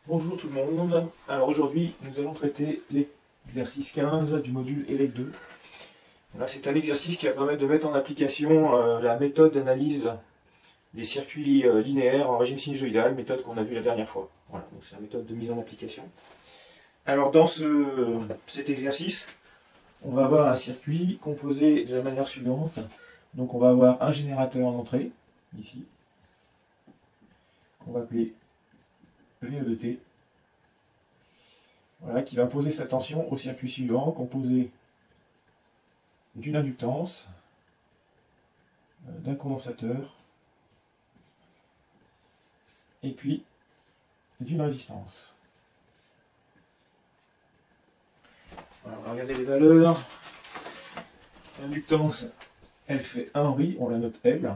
Bonjour tout le monde. Alors aujourd'hui, nous allons traiter l'exercice 15 du module ELEC 2. Là, c'est un exercice qui va permettre de mettre en application la méthode d'analyse des circuits linéaires en régime sinusoïdal, méthode qu'on a vue la dernière fois. Voilà, donc c'est la méthode de mise en application. Alors dans cet exercice, on va avoir un circuit composé de la manière suivante. Donc on va avoir un générateur en entrée, ici, qu'on va appeler VE de T. Voilà, qui va imposer sa tension au circuit suivant, composé d'une inductance, d'un condensateur, et puis d'une résistance. Voilà, on va regarder les valeurs. L'inductance, elle fait 1 Henri, on la note L.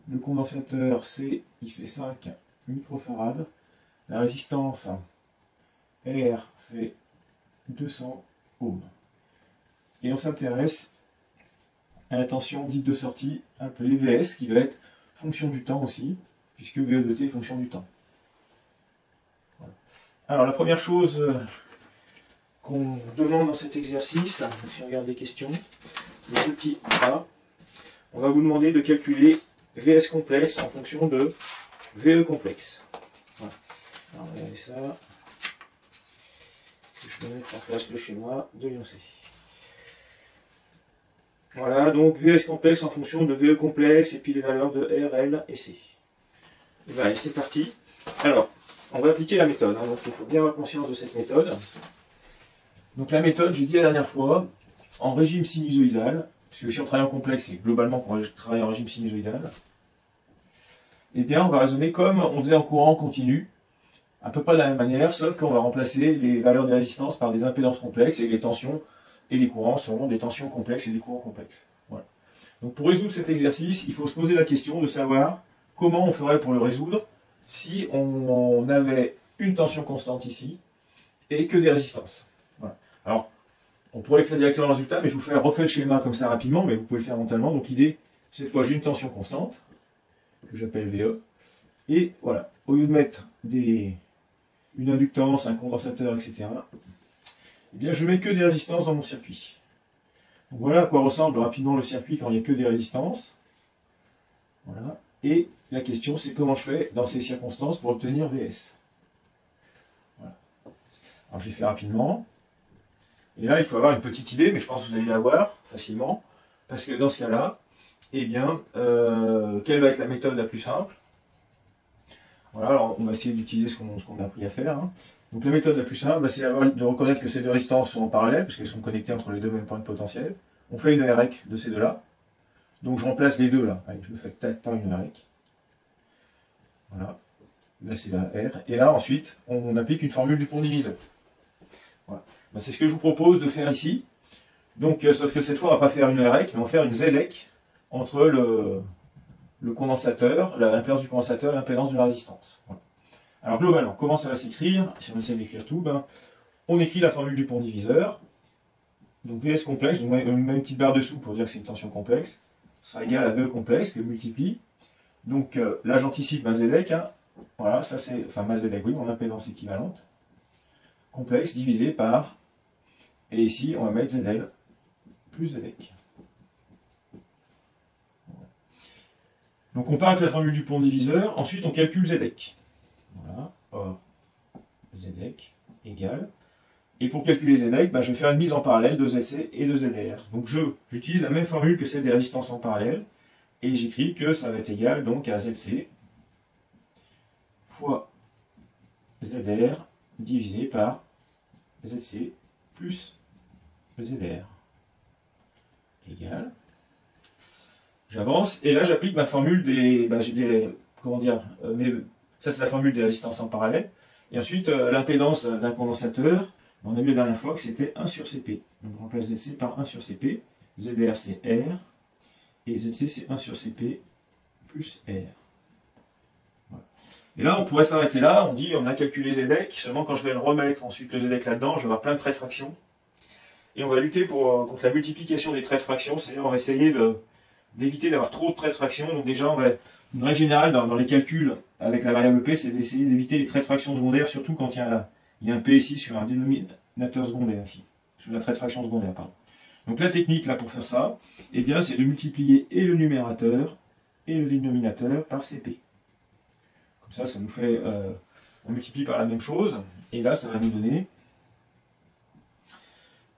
Le condensateur C, il fait 5 microfarad. La résistance R fait 200 ohms. Et on s'intéresse à la tension dite de sortie, appelée Vs, qui va être fonction du temps aussi, puisque VE de T est fonction du temps. Voilà. Alors la première chose qu'on demande dans cet exercice, si on regarde les questions, le petit A, on va vous demander de calculer Vs complexe en fonction de VE complexe. Voilà. Alors regardez ça. Je vais mettre en face le schéma de Lyon C. Voilà, donc Vs complexe en fonction de VE complexe et puis les valeurs de R, L et C. Et bien, c'est parti. Alors, on va appliquer la méthode, donc il faut bien avoir conscience de cette méthode. Donc la méthode, j'ai dit la dernière fois, en régime sinusoïdal, parce que si on travaille en complexe, c'est globalement qu'on travaille en régime sinusoïdal, eh bien on va raisonner comme on faisait en courant continu, à peu près de la même manière, sauf qu'on va remplacer les valeurs des résistances par des impédances complexes et les tensions et les courants seront des tensions complexes et des courants complexes. Voilà. Donc pour résoudre cet exercice, il faut se poser la question de savoir comment on ferait pour le résoudre si on avait une tension constante ici et que des résistances. Voilà. Alors, on pourrait écrire directement le résultat, mais je vous refais le schéma comme ça rapidement, mais vous pouvez le faire mentalement. Donc l'idée, cette fois, j'ai une tension constante, que j'appelle VE, et voilà, au lieu de mettre une inductance, un condensateur, etc., eh bien, je mets que des résistances dans mon circuit. Donc voilà à quoi ressemble rapidement le circuit quand il n'y a que des résistances. Voilà. Et la question, c'est comment je fais dans ces circonstances pour obtenir Vs. Voilà. Alors, je l'ai fait rapidement. Et là, il faut avoir une petite idée, mais je pense que vous allez l'avoir facilement. Parce que dans ce cas-là, eh bien, quelle va être la méthode la plus simple? Voilà, alors on va essayer d'utiliser ce qu'on a appris à faire. Hein. Donc la méthode la plus simple, c'est de reconnaître que ces deux résistances sont en parallèle, parce qu'elles sont connectées entre les deux mêmes points de potentiel. On fait une REC de ces deux-là. Donc je remplace les deux là. Allez, je le fais tac par une REC. Voilà. Là c'est la R. Et là ensuite, on applique une formule du pont diviseur. Voilà. Ben, c'est ce que je vous propose de faire ici. Donc, sauf que cette fois, on ne va pas faire une REC, mais on va faire une ZEC entre le condensateur, l'impédance du condensateur et l'impédance de la résistance. Voilà. Alors globalement, comment ça va s'écrire? Si on essaie d'écrire tout, ben, on écrit la formule du pont diviseur. Donc Vs complexe, donc on met une petite barre dessous pour dire que c'est une tension complexe, sera égal à VE complexe que multiplie. Donc là j'anticipe ma ZEC, hein. Voilà, ça c'est, enfin ma ZEC, oui, mon impédance équivalente, complexe divisé par, et ici on va mettre ZL plus ZEC. Donc on part avec la formule du pont diviseur, ensuite on calcule ZEC. Voilà, or ZEC égale. Et pour calculer ZEC, ben, je vais faire une mise en parallèle de ZC et de ZR. Donc j'utilise la même formule que celle des résistances en parallèle, et j'écris que ça va être égal donc à ZC fois ZR divisé par ZC plus ZR. Égal. J'avance, et là j'applique ma formule comment dire, ça c'est la formule des résistances en parallèle, et ensuite l'impédance d'un condensateur, on a vu la dernière fois que c'était 1 sur Cp. Donc on remplace ZC par 1 sur Cp, ZR c'est R, et ZC c'est 1 sur Cp plus R. Voilà. Et là on pourrait s'arrêter là, on dit on a calculé ZEC, seulement quand je vais le remettre ensuite le ZEC là-dedans, je vais avoir plein de traits de fraction. Et on va lutter contre la multiplication des traits de fraction, c'est-à-dire on va essayer d'éviter d'avoir trop de traits de fraction. Donc déjà, une règle générale dans les calculs avec la variable p, c'est d'essayer d'éviter les traits de fraction secondaires, surtout quand il y a un p ici sur un dénominateur secondaire, ici, sur un trait de fraction secondaire, pardon. Donc la technique là pour faire ça, eh bien, c'est de multiplier et le numérateur et le dénominateur par cp. Comme ça nous fait, on multiplie par la même chose, et là, ça va nous donner,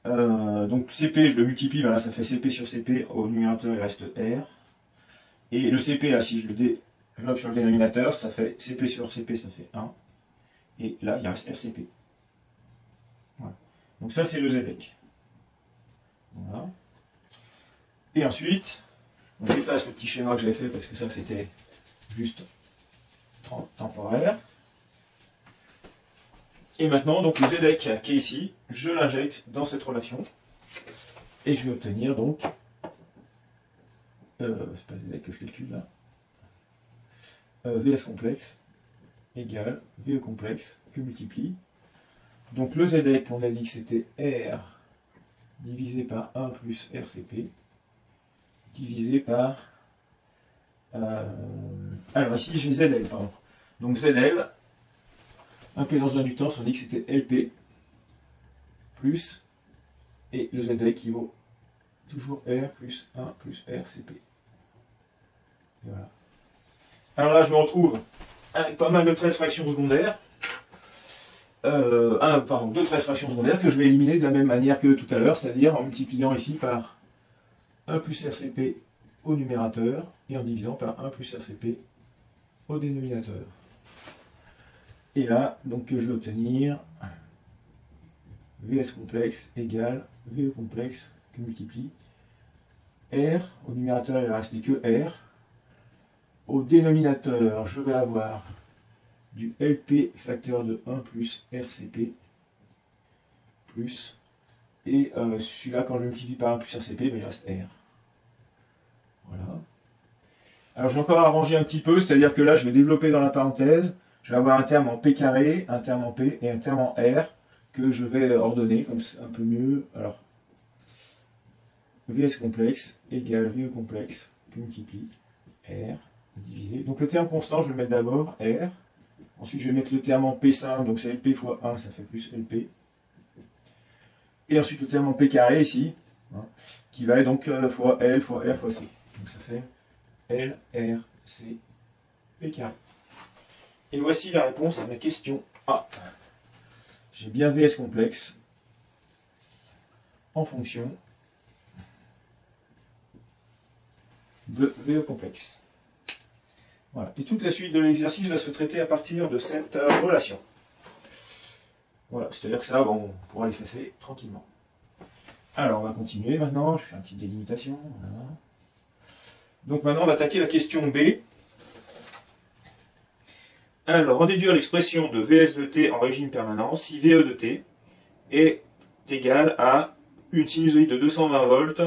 donc cp, je le multiplie, ben là, ça fait cp sur cp, au numérateur, il reste r, et le cp, là, si je le développe sur le dénominateur, ça fait cp sur cp, ça fait 1, et là, il reste rcp. Voilà. Donc ça, c'est le ZEC. Voilà. Et ensuite, on efface le petit schéma que j'avais fait parce que ça c'était juste temporaire. Et maintenant, donc le ZEC qui est ici, je l'injecte dans cette relation. Et je vais obtenir donc, c'est pas ZEC que je calcule là, VS complexe égale VE complexe que multiplie. Donc le ZEC, on a dit que c'était R divisé par 1 plus RCP, divisé par... alors ici j'ai ZL, pardon. Donc ZL, impédance d'inductance, on dit que c'était LP, plus, et le ZL équivaut toujours R plus 1 plus RCP. Et voilà. Alors là je me retrouve avec pas mal de traits de fraction secondaires. Deux traits de fraction secondaires que je vais éliminer de la même manière que tout à l'heure, c'est-à-dire en multipliant ici par 1 plus RCP au numérateur et en divisant par 1 plus RCP au dénominateur. Et là, donc je vais obtenir VS complexe égale VE complexe que multiplie R, au numérateur il ne va rester que R, au dénominateur je vais avoir du LP facteur de 1 plus RCP plus, et celui-là quand je multiplie par 1 plus RCP, ben, il reste R. Voilà. Alors je vais encore arranger un petit peu, c'est-à-dire que là je vais développer dans la parenthèse, je vais avoir un terme en P carré, un terme en P et un terme en R que je vais ordonner comme c'est un peu mieux. Alors VS complexe égale VE complexe que multiplie R divisé. Donc le terme constant je vais le mettre d'abord R. Ensuite, je vais mettre le terme en P simple, donc c'est LP fois 1, ça fait plus LP. Et ensuite, le terme en P carré ici, hein, qui va être donc fois L fois R fois C. Donc ça fait L, R, C, P carré. Et voici la réponse à ma question A. J'ai bien VS complexe en fonction de VE complexe. Voilà. Et toute la suite de l'exercice va se traiter à partir de cette relation. Voilà, c'est-à-dire que ça, bon, on pourra l'effacer tranquillement. Alors, on va continuer maintenant. Je fais une petite délimitation. Voilà. Donc maintenant, on va attaquer la question B. Alors, en déduire l'expression de Vs de t en régime permanent si VE de t est égal à une sinusoïde de 220 volts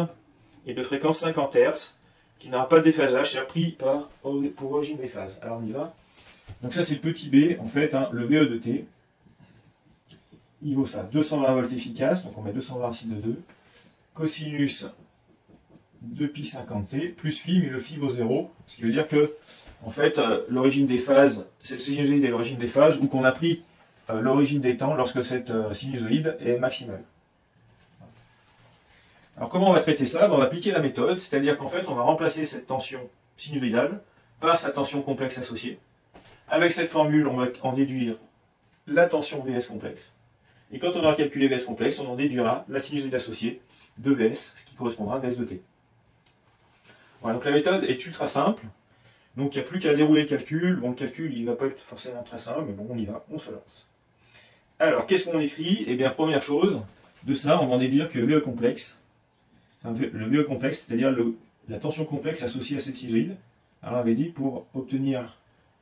et de fréquence 50 Hz qui n'aura pas de déphasage, c'est pris pour origine des phases. Alors on y va. Donc ça c'est le petit b, en fait, hein, le VE de t, il vaut ça, 220 volts efficace, donc on met 220 racine de 2, cosinus de pi 50t, plus phi, mais le phi vaut 0, ce qui veut dire que, en fait, l'origine des phases, cette sinusoïde est l'origine des phases, ou qu'on a pris l'origine des temps lorsque cette sinusoïde est maximale. Alors comment on va traiter ça? On va appliquer la méthode, c'est-à-dire qu'en fait on va remplacer cette tension sinusoïdale par sa tension complexe associée. Avec cette formule, on va en déduire la tension Vs complexe. Et quand on aura calculé Vs complexe, on en déduira la sinusoïde associée de Vs, ce qui correspondra à Vs de t. Voilà, donc la méthode est ultra simple. Donc il n'y a plus qu'à dérouler le calcul. Bon, le calcul, il ne va pas être forcément très simple, mais bon, on y va, on se lance. Alors, qu'est-ce qu'on écrit? Eh bien, première chose, de ça, on va en déduire que VE complexe, le VE complexe, c'est-à-dire la tension complexe associée à cette sinusoïde. Alors on avait dit, pour obtenir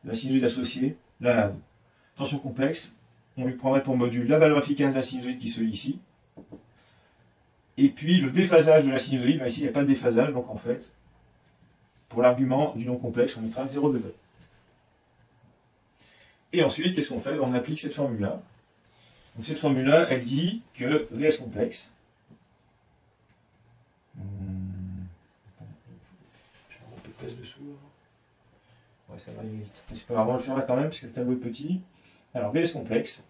la sinusoïde associée, la tension complexe, on lui prendrait pour module la valeur efficace de la sinusoïde qui se lit ici, et puis le déphasage de la sinusoïde, ben ici il n'y a pas de déphasage, donc en fait, pour l'argument du non complexe, on mettra 0 degré. Et ensuite, qu'est-ce qu'on fait? On applique cette formule-là. Donc cette formule-là, elle dit que Vs complexe, s'ouvre. Ouais, ça va aller vite. Mais c'est pas grave, on va le faire là quand même, parce que le tableau est petit. Alors, VS complexe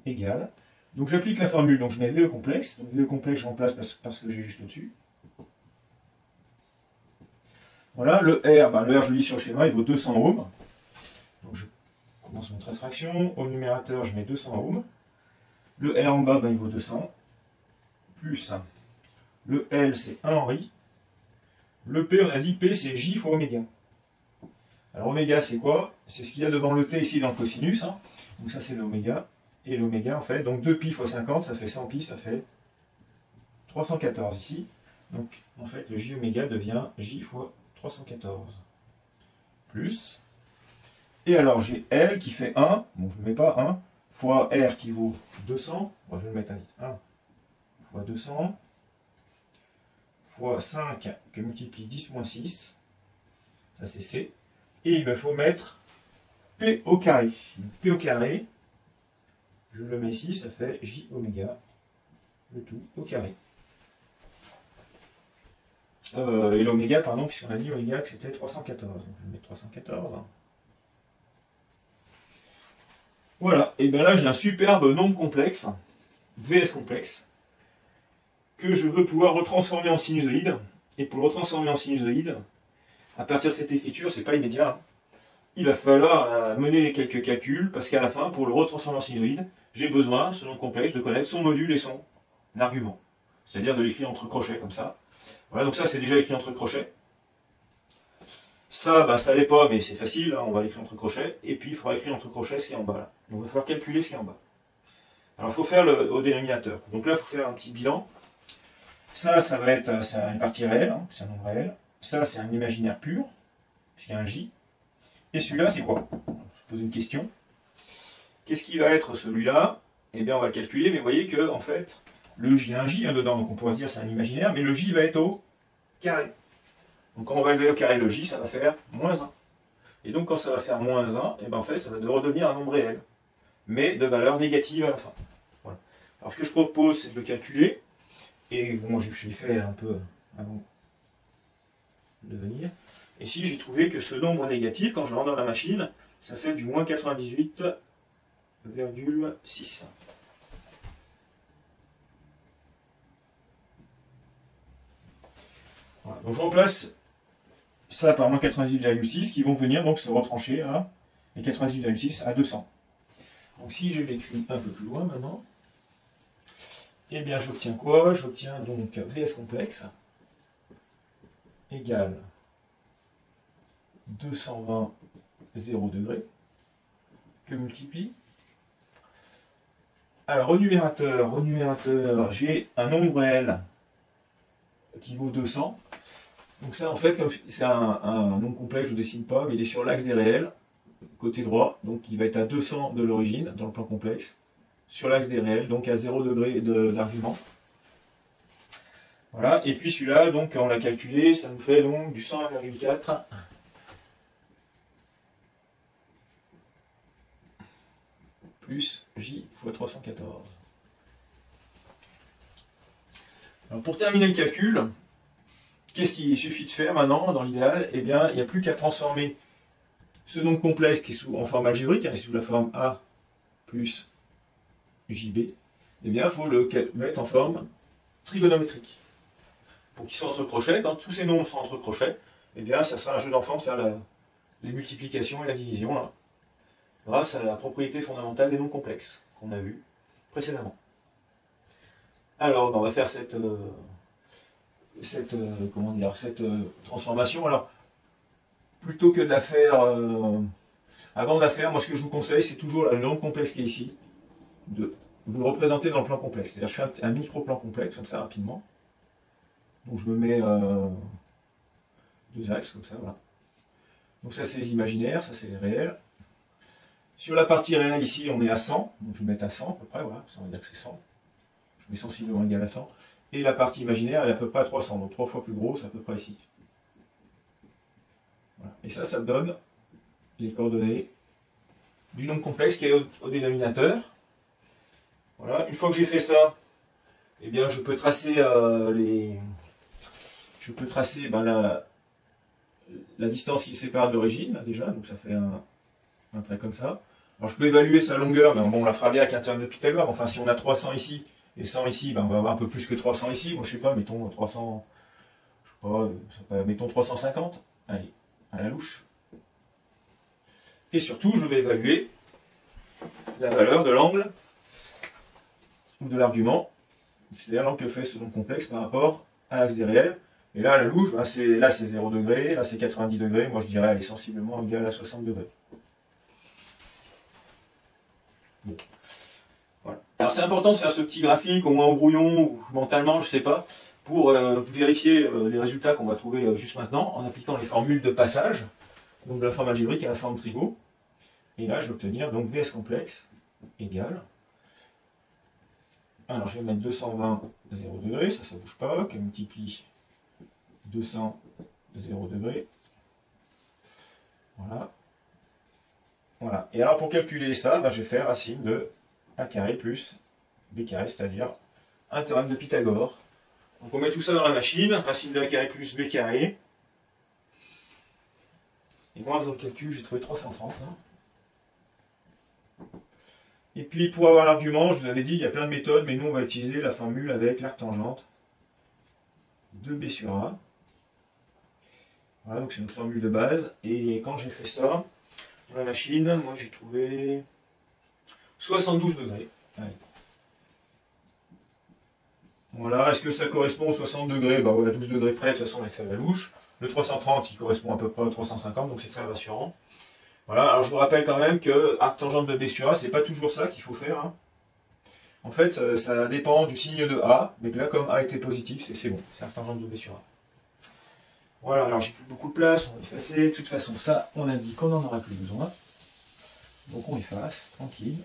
égale. Donc j'applique la formule, donc je mets VE complexe. Donc VE complexe, je remplace parce que j'ai juste au-dessus. Voilà, le R, le R, je lis sur le schéma, il vaut 200 ohms. Donc je commence mon trace-fraction. Au numérateur, je mets 200 ohms. Le R en bas, il vaut 200. Plus le L, c'est 1 Henri. Le P, on a dit P, c'est J fois oméga. Alors oméga, c'est quoi? C'est ce qu'il y a devant le T ici dans le cosinus. Hein. Donc ça, c'est l'oméga. Et l'oméga, en fait, donc 2pi fois 50, ça fait 100 pi, ça fait 314 ici. Donc, en fait, le J oméga devient J fois 314. Plus. Et alors, j'ai L qui fait 1, bon, je ne le mets pas, 1, fois R qui vaut 200. Bon, je vais le mettre à 1 fois 200, fois 5 que multiplie 10 moins 6. Ça, c'est C. Et il me faut mettre P au carré. Donc, P au carré, je le mets ici, ça fait J oméga, le tout au carré. Et l'oméga, pardon, puisqu'on a dit oméga que c'était 314. Donc je vais mettre 314. Voilà, et bien là j'ai un superbe nombre complexe, VS complexe, que je veux pouvoir retransformer en sinusoïde. Et pour le retransformer en sinusoïde, à partir de cette écriture, c'est pas immédiat. Il va falloir mener quelques calculs, parce qu'à la fin, pour le retransformer en sinusoïde, j'ai besoin, ce nombre complexe, de connaître son module et son argument. C'est-à-dire de l'écrire entre crochets, comme ça. Voilà, donc ça c'est déjà écrit entre crochets. Ça, ça l'est pas, mais c'est facile, hein, on va l'écrire entre crochets. Et puis il faudra écrire entre crochets ce qui est en bas là. Donc il va falloir calculer ce qui est en bas. Alors il faut faire au dénominateur. Donc là, il faut faire un petit bilan. Ça va être une partie réelle, hein, c'est un nombre réel. Ça, c'est un imaginaire pur, puisqu'il y a un J. Et celui-là, c'est quoi? On se pose une question. Qu'est-ce qui va être celui-là? Eh bien, on va le calculer, mais vous voyez que, en fait, le J, il y a un J dedans, donc on pourrait se dire c'est un imaginaire, mais le J va être au carré. Donc quand on va élever au carré le J, ça va faire moins 1. Et donc quand ça va faire moins 1, et bien en fait, ça va redevenir un nombre réel, mais de valeur négative à la fin. Voilà. Alors ce que je propose, c'est de le calculer, et bon, je l'ai fait un peu avant de venir. Et si j'ai trouvé que ce nombre négatif, quand je le rentre dans la machine, ça fait du moins 98,6. Voilà. Donc je remplace ça par moins 98,6 qui vont venir donc se retrancher à les 98,6 à 200. Donc si je l'écris un peu plus loin maintenant, eh bien j'obtiens quoi? J'obtiens donc VS complexe égale 220 0 degrés que multiplie. Alors au numérateur, j'ai un nombre réel qui vaut 200. Donc ça, en fait, c'est un nombre complexe, je ne dessine pas, mais il est sur l'axe des réels, côté droit, donc il va être à 200 de l'origine, dans le plan complexe, sur l'axe des réels, donc à 0 degré d'argument. Voilà, et puis celui-là, donc on l'a calculé, ça nous fait donc du 101,4 plus J fois 314. Alors pour terminer le calcul, qu'est-ce qu'il suffit de faire maintenant dans l'idéal? Eh bien, il n'y a plus qu'à transformer ce nombre complexe qui est en forme algébrique, hein, sous la forme A plus JB. Eh bien, il faut le mettre en forme trigonométrique. Pour qu'il soit entre crochets, quand tous ces nombres sont entre crochets, eh bien, ça sera un jeu d'enfant de faire les multiplications et la division, là, grâce à la propriété fondamentale des nombres complexes qu'on a vu précédemment. Alors, on va faire cette transformation. Alors, plutôt que de la faire, avant de la faire, moi ce que je vous conseille, c'est toujours le nombre complexe qui est ici, de vous le représenter dans le plan complexe. C'est-à-dire, je fais un micro-plan complexe, comme ça, rapidement. Donc, je me mets deux axes, comme ça, voilà. Donc, ça, c'est les imaginaires, ça, c'est les réels. Sur la partie réelle, ici, on est à 100. Donc, je vais mettre à 100, à peu près, voilà. Ça, on va dire que c'est 100. Je mets sensiblement égal à 100. Et la partie imaginaire, elle est à peu près à 300. Donc, 3 fois plus grosse, à peu près ici. Voilà. Et ça me donne les coordonnées du nombre complexe qui est au dénominateur. Voilà. Une fois que j'ai fait ça, eh bien, je peux tracer la distance qui le sépare de l'origine, là, déjà, donc ça fait un trait comme ça. Alors je peux évaluer sa longueur, mais bon, on la fera bien avec un théorème de Pythagore. Enfin, si on a 300 ici et 100 ici, ben, on va avoir un peu plus que 300 ici. Bon, je sais pas, mettons 300, je sais pas, mettons 350. Allez, à la louche. Et surtout, je vais évaluer la valeur de l'angle ou de l'argument, c'est-à-dire l'angle que fait ce nombre complexe par rapport à l'axe des réels. Et là, à la louche, ben, là c'est 0 degré, là c'est 90 degrés. Moi, je dirais elle est sensiblement égale à 60 degrés. Bon. Voilà. Alors c'est important de faire ce petit graphique, au moins en brouillon ou mentalement, je sais pas, pour vérifier les résultats qu'on va trouver juste maintenant en appliquant les formules de passage, donc de la forme algébrique à la forme trigo. Et là je vais obtenir donc VS complexe égale. Alors je vais mettre 220 0 degré, ça bouge pas, qui multiplie 200 0 degré. Voilà. Voilà. Et alors pour calculer ça, ben, je vais faire racine de a carré plus b carré, c'est-à-dire un théorème de Pythagore. Donc on met tout ça dans la machine, racine de a carré plus b carré. Et moi, dans le calcul, j'ai trouvé 330. Hein. Et puis pour avoir l'argument, je vous avais dit, il y a plein de méthodes, mais nous on va utiliser la formule avec l'arc-tangente de b sur a. Voilà, donc c'est notre formule de base. Et quand j'ai fait ça, dans la machine, moi j'ai trouvé 72 degrés. Allez. Voilà, est-ce que ça correspond aux 60 degrés? Bah voilà, 12 degrés près, de toute façon on a fait à la louche. Le 330, il correspond à peu près au 350, donc c'est très rassurant. Voilà, alors je vous rappelle quand même que arc tangente de B sur A, c'est pas toujours ça qu'il faut faire. Hein. En fait, ça dépend du signe de A, mais là comme A était positif, c'est bon, c'est arc tangente de B sur A. Voilà, alors j'ai plus beaucoup de place, on va effacer. De toute façon, ça, on a dit qu'on n'en aura plus besoin. Donc on efface, tranquille.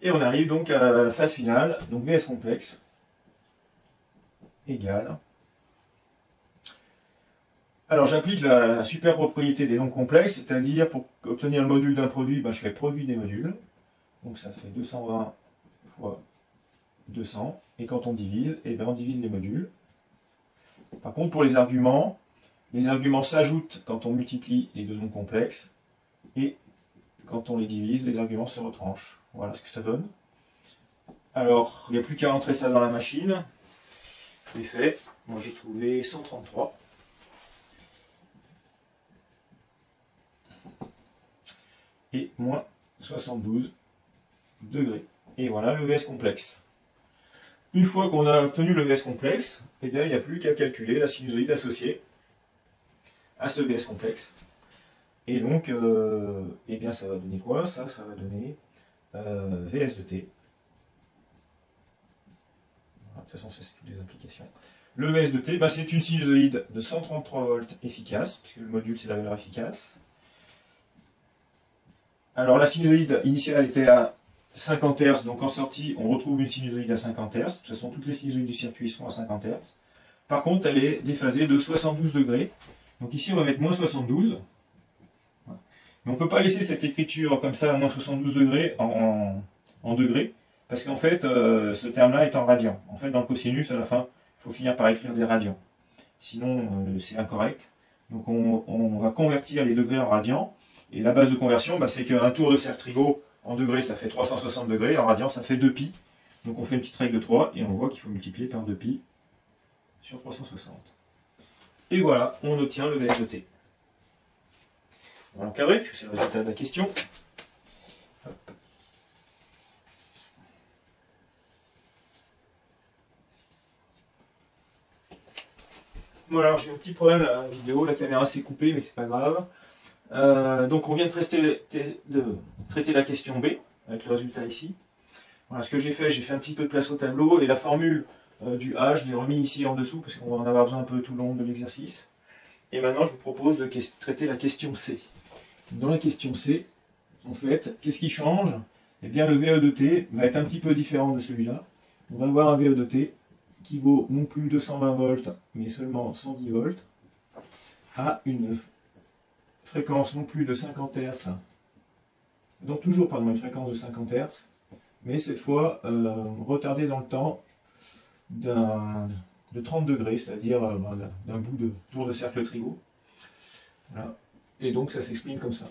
Et on arrive donc à la phase finale, donc VS complexe égale. Alors j'applique la super propriété des nombres complexes, c'est-à-dire pour obtenir le module d'un produit, ben, je fais produit des modules. Donc ça fait 220 fois 200. Et quand on divise, eh ben, on divise les modules. Par contre, pour les arguments s'ajoutent quand on multiplie les deux nombres complexes. Et quand on les divise, les arguments se retranchent. Voilà ce que ça donne. Alors, il n'y a plus qu'à rentrer ça dans la machine. Je l'ai fait. Moi, j'ai trouvé 133. Et moins 72 degrés. Et voilà le VS complexe. Une fois qu'on a obtenu le VS complexe, eh bien, il n'y a plus qu'à calculer la sinusoïde associée à ce VS complexe. Et donc, eh bien, ça va donner quoi? Ça va donner VS de t. Voilà, de toute façon, ça c'est toutes les implications. Le VS de t, bah, c'est une sinusoïde de 133 volts efficace, puisque le module c'est la valeur efficace. Alors la sinusoïde initiale était à 50 Hz, donc en sortie, on retrouve une sinusoïde à 50 Hz. De toute façon, toutes les sinusoïdes du circuit sont à 50 Hz. Par contre, elle est déphasée de 72 degrés. Donc ici, on va mettre moins 72. Mais on ne peut pas laisser cette écriture comme ça, à moins 72 degrés, en degrés, parce qu'en fait, ce terme-là est en radian. En fait, dans le cosinus, à la fin, il faut finir par écrire des radians. Sinon, c'est incorrect. Donc on va convertir les degrés en radians. Et la base de conversion, bah, c'est qu'un tour de cercle trigo en degrés, ça fait 360 degrés, en radians, ça fait 2pi. Donc on fait une petite règle de 3, et on voit qu'il faut multiplier par 2pi sur 360. Et voilà, on obtient le VS de t. On va l'encadrer, puisque c'est le résultat de la question. Hop. Bon alors j'ai un petit problème à la vidéo, la caméra s'est coupée, mais c'est pas grave. Donc on vient de traiter la question B, avec le résultat ici. Voilà ce que j'ai fait un petit peu de place au tableau, et la formule du A, je l'ai remis ici en dessous, parce qu'on va en avoir besoin un peu tout le long de l'exercice. Et maintenant je vous propose de traiter la question C. Dans la question C, en fait, qu'est-ce qui change? Eh bien le VE de t va être un petit peu différent de celui-là. On va avoir un VE de t qui vaut non plus 220 volts, mais seulement 110 volts, à une fréquence non plus de 50 Hz, donc toujours pardon, une fréquence de 50 Hz, mais cette fois retardé dans le temps de 30 degrés, c'est-à-dire d'un bout de tour de cercle trigo. Voilà. Et donc ça s'exprime comme ça.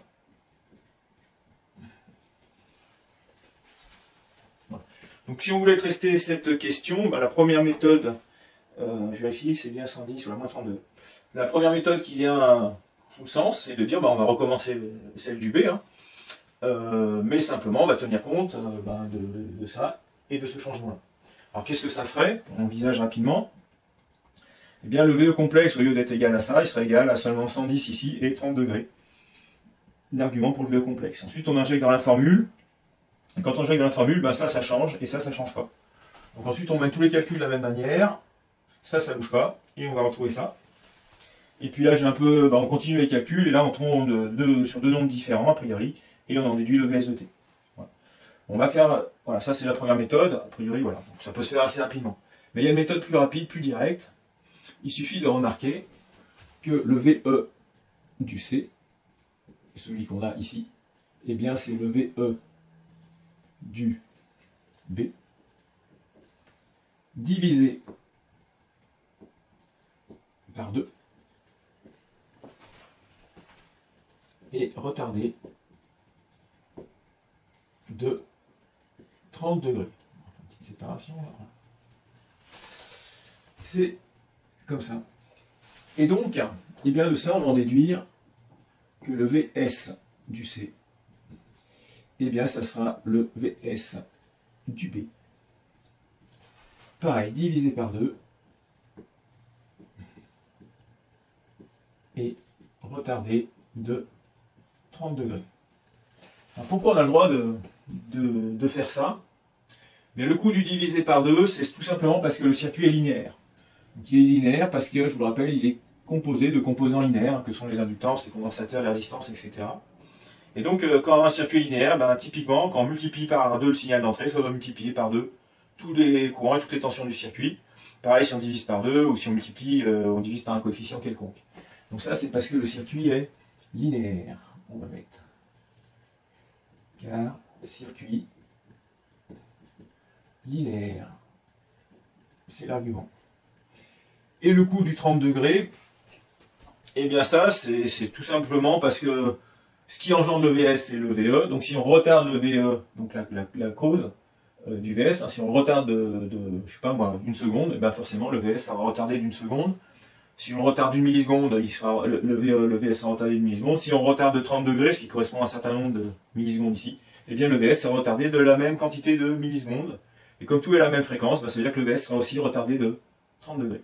Voilà. Donc si on voulait tester cette question, la première méthode, je vérifie, c'est bien 110 ou la moins 32. La première méthode qui vient sous le sens, c'est de dire on va recommencer celle du B, hein, mais simplement on va tenir compte de ça et de ce changement-là. Alors qu'est-ce que ça ferait? On envisage rapidement. Eh bien le VE complexe, au lieu d'être égal à ça, il serait égal à seulement 110 ici et 30 degrés. L'argument pour le VE complexe. Ensuite on injecte dans la formule. Et quand on injecte dans la formule, ça change et ça change pas. Donc ensuite on met tous les calculs de la même manière. Ça bouge pas. Et on va retrouver ça. Et puis là, on continue les calculs, et là, on tombe sur deux nombres différents, a priori, et on en déduit le VS de t. Voilà. On va faire, voilà, ça c'est la première méthode, a priori, voilà. Donc, ça peut se faire assez rapidement. Mais il y a une méthode plus rapide, plus directe. Il suffit de remarquer que le VE du C, celui qu'on a ici, eh bien, c'est le VE du B, divisé par 2. Et retardé de 30 degrés. Une petite séparation là. C'est comme ça. Et donc, eh bien de ça, on va en déduire que le VS du C, eh bien ça sera le VS du B. Pareil, divisé par 2. Et retardé de 30 degrés. Alors pourquoi on a le droit de faire ça? Bien, le coût du divisé par 2, c'est tout simplement parce que le circuit est linéaire. Donc, il est linéaire parce que, je vous le rappelle, il est composé de composants linéaires, que sont les inductances, les condensateurs, les résistances, etc. Et donc, quand un circuit est linéaire, typiquement, quand on multiplie par 2 le signal d'entrée, ça doit multiplier par 2 tous les courants et toutes les tensions du circuit. Pareil, si on divise par 2, ou si on multiplie, on divise par un coefficient quelconque. Donc ça, c'est parce que le circuit est linéaire. On va mettre car circuit linéaire. C'est l'argument. Et le coût du 30 degrés, eh bien ça, c'est tout simplement parce que ce qui engendre le VS, c'est le VE. Donc si on retarde le VE, donc la cause du VS, si on le retarde je sais pas moi, une seconde, forcément le VS sera retardé d'une seconde. Si on retarde d'une milliseconde, le VS sera retardé d'une milliseconde. Si on retarde de 30 degrés, ce qui correspond à un certain nombre de millisecondes ici, eh bien le VS sera retardé de la même quantité de millisecondes. Et comme tout est à la même fréquence, ça veut dire que le VS sera aussi retardé de 30 degrés.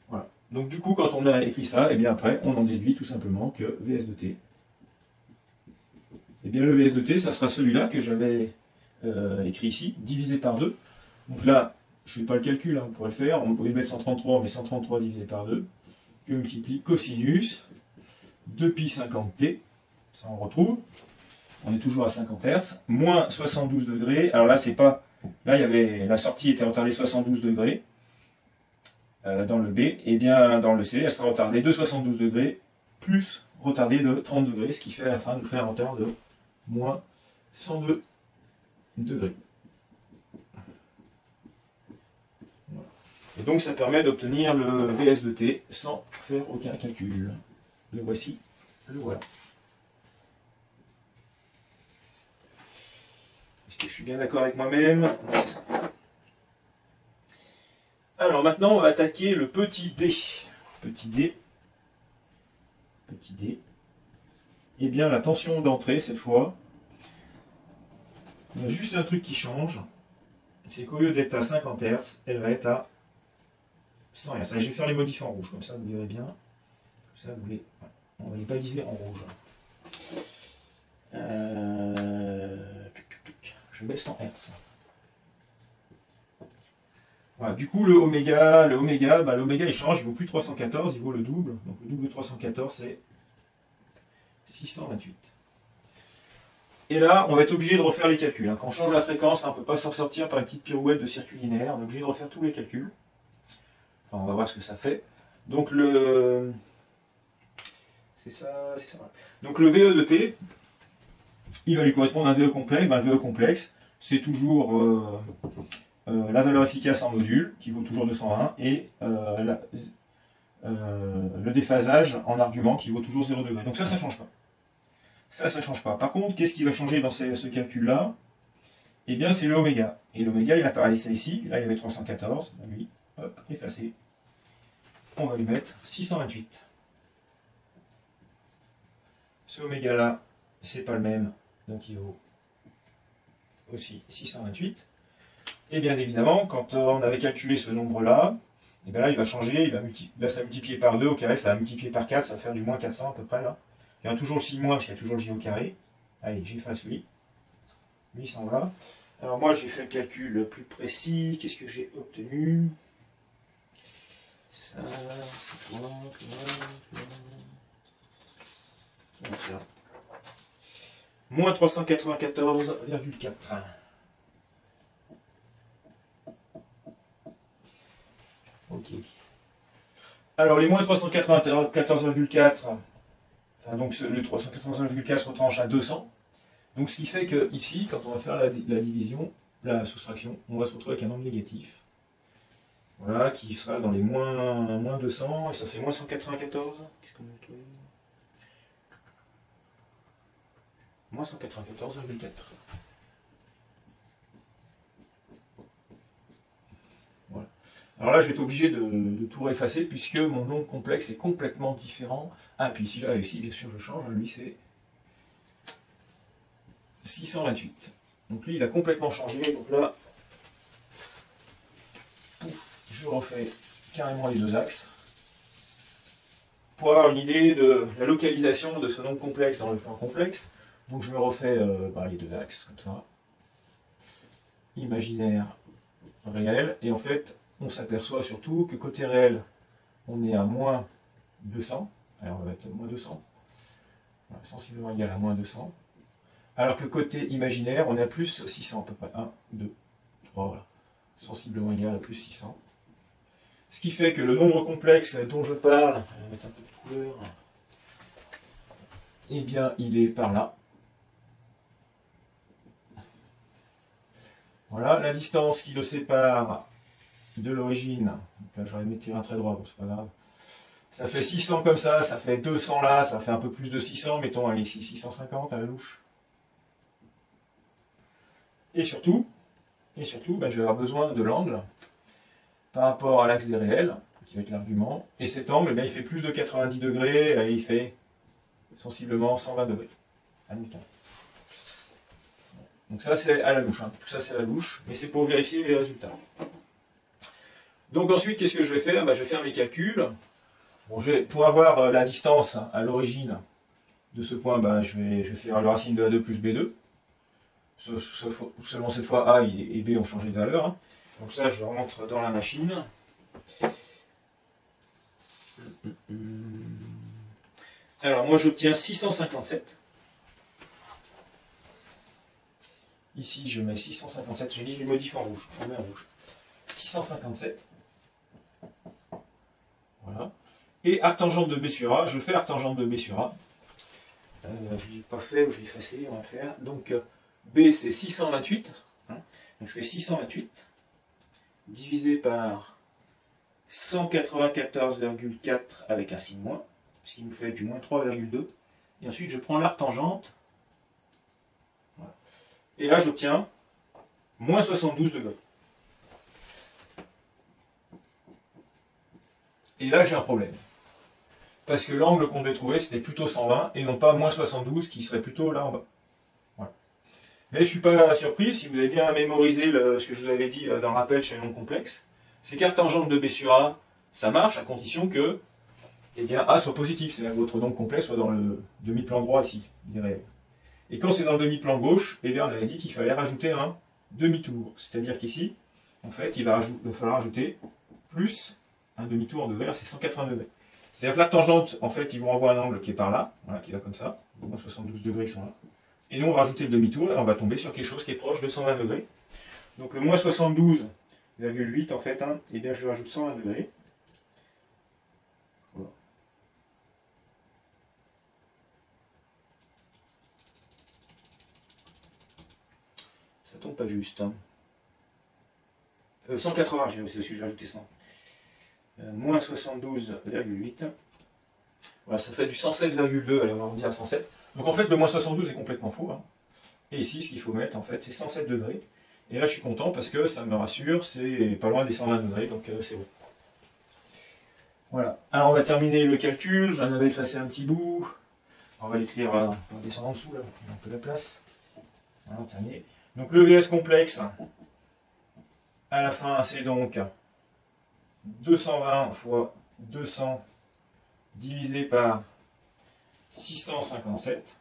Voilà. Donc du coup, quand on a écrit ça, eh bien après, on en déduit tout simplement que VS de t. Eh bien le VS de t, ça sera celui-là que j'avais écrit ici, divisé par 2. Donc là, je ne fais pas le calcul, on pourrait le faire, on pourrait mettre 133, mais 133 divisé par 2, que multiplie cosinus de pi 50t, ça on retrouve, on est toujours à 50 Hz, moins 72 degrés, alors là c'est pas, là il y avait, la sortie était retardée 72 degrés, dans le B, et bien dans le C, elle sera retardée de 72 degrés, plus retardée de 30 degrés, ce qui fait à la fin nous fait un retard de moins 102 degrés. Et donc ça permet d'obtenir le VS de t sans faire aucun calcul. Le voici, le voilà. Est-ce que je suis bien d'accord avec moi-même? Alors maintenant on va attaquer le petit d. Petit d. Petit d. Eh bien la tension d'entrée cette fois, il y a juste un truc qui change, c'est qu'au lieu d'être à 50 Hz, elle va être à 100 Hz. Je vais faire les modifs en rouge, comme ça vous verrez bien. Comme ça, on va les baliser en rouge. Je mets 100 Hz. Voilà, du coup, le oméga il change, il vaut plus 314, il vaut le double. Donc le double de 314, c'est 628. Et là, on va être obligé de refaire les calculs. Quand on change la fréquence, on ne peut pas s'en sortir par une petite pirouette de circuit linéaire. On est obligé de refaire tous les calculs. Enfin, on va voir ce que ça fait. Donc c'est ça. Donc le VE de t, il va lui correspondre à un VE complexe. Le VE complexe, c'est toujours la valeur efficace en module, qui vaut toujours 220, et le déphasage en argument, qui vaut toujours 0 degré. Donc ça ne change pas. Ça change pas. Par contre, qu'est-ce qui va changer dans ce calcul-là? Eh bien, c'est l'oméga. Et l'oméga, il apparaissait ici. Là, il y avait 314. Lui, hop, effacé. On va lui mettre 628. Ce oméga-là, c'est pas le même. Donc, il vaut aussi 628. Et bien évidemment, quand on avait calculé ce nombre-là, et bien là, il va changer. Là, ça va multiplier par 2 au carré. Ça va multiplier par 4. Ça va faire du moins 400 à peu près, là. Il y a toujours le signe moins, parce qu'il y a toujours le j au carré. Allez, j'efface lui. Lui, il s'en va. Alors moi, j'ai fait le calcul plus précis. Qu'est-ce que j'ai obtenu? Ça, c'est quoi? Moins 394,4. Ok. Alors les moins 394,4, enfin donc le 394,4 se retranche à 200. Donc ce qui fait que ici, quand on va faire la division, la soustraction, on va se retrouver avec un nombre négatif. Voilà, qui sera dans les moins 200, et ça fait moins 194. Qu'est-ce qu'on a trouvé? Moins 194,4. Voilà. Alors là, je vais être obligé de tout effacer, puisque mon nombre complexe est complètement différent. Ah, puis ici, là, ici, bien sûr, je change. Lui, c'est 628. Donc lui, il a complètement changé. Donc là, pouf, je refais carrément les deux axes pour avoir une idée de la localisation de ce nombre complexe dans le plan complexe. Donc je me refais les deux axes, comme ça. Imaginaire, réel. Et en fait, on s'aperçoit surtout que côté réel, on est à moins 200. Alors on va mettre moins 200. Voilà, sensiblement égal à moins 200. Alors que côté imaginaire, on est à plus 600 à peu près. 1, 2, 3, voilà. Sensiblement égal à plus 600. Ce qui fait que le nombre complexe dont je parle, on va mettre un peu de couleur, eh bien, il est par là. Voilà, la distance qui le sépare de l'origine, là j'aurais mis tirer un trait droit, donc c'est pas grave. Ça fait 600 comme ça fait 200 là, ça fait un peu plus de 600, mettons, allez, 650 à la louche. Et surtout, je vais avoir besoin de l'angle par rapport à l'axe des réels, qui va être l'argument. Et cet angle, il fait plus de 90 degrés, et il fait sensiblement 120 degrés. Donc ça c'est à la louche, hein. Tout ça c'est à la louche, mais c'est pour vérifier les résultats. Donc ensuite, qu'est-ce que je vais faire? Je vais faire mes calculs. Bon, pour avoir la distance à l'origine de ce point, je vais faire le racine de A2 plus B2. Seulement cette fois A et B ont changé de valeur. Hein. Donc ça, je rentre dans la machine. Alors moi j'obtiens 657. Ici je mets 657, j'ai dit je les modifie en rouge, on met en rouge. 657. Voilà. Et arctangente de B sur A, je fais arctangente de B sur A. Je ne l'ai pas fait, je l'ai effacé, on va le faire. Donc B c'est 628. Hein. Donc je fais 628 divisé par 194,4 avec un signe moins, ce qui nous fait du moins 3,2. Et ensuite je prends l'arctangente. Voilà. Et là j'obtiens moins 72 degrés. Et là j'ai un problème. Parce que l'angle qu'on devait trouver c'était plutôt 120 et non pas moins 72 qui serait plutôt là en bas. Voilà. Mais je ne suis pas surpris, si vous avez bien mémorisé ce que je vous avais dit dans le rappel sur les nombres complexes, c'est qu'arctangente de B sur A, ça marche à condition que A soit positif, c'est-à-dire que votre nombre complexe soit dans le demi-plan droit ici, il est réel. Et quand c'est dans le demi-plan gauche, on avait dit qu'il fallait rajouter un demi-tour. C'est-à-dire qu'ici, en fait, il va falloir rajouter plus un demi-tour en degrés, c'est 180 degrés. C'est-à-dire que la tangente, en fait, ils vont avoir un angle qui est par là, voilà, qui va comme ça, moins 72 degrés qui sont là. Et nous, on va rajouter le demi-tour, et on va tomber sur quelque chose qui est proche de 120 degrés. Donc le moins 72,8, en fait, et bien je lui rajoute 120 degrés. Voilà. Ça tombe pas juste. Hein. 180, c'est ce que j'ai rajouté 100. Moins 72,8. Voilà, ça fait du 107,2, allez, on va arrondir à 107. Donc en fait, le moins 72 est complètement faux. Hein. Et ici, ce qu'il faut mettre, en fait, c'est 107 degrés. Et là, je suis content parce que ça me rassure, c'est pas loin des 120 degrés, donc c'est bon. Voilà. Alors, on va terminer le calcul. J'en avais effacé un petit bout. On va l'écrire, on va descendre en dessous, là, il y a un peu de place. Voilà, terminé. Donc, le VS complexe, à la fin, c'est donc 220 fois 200 divisé par 657.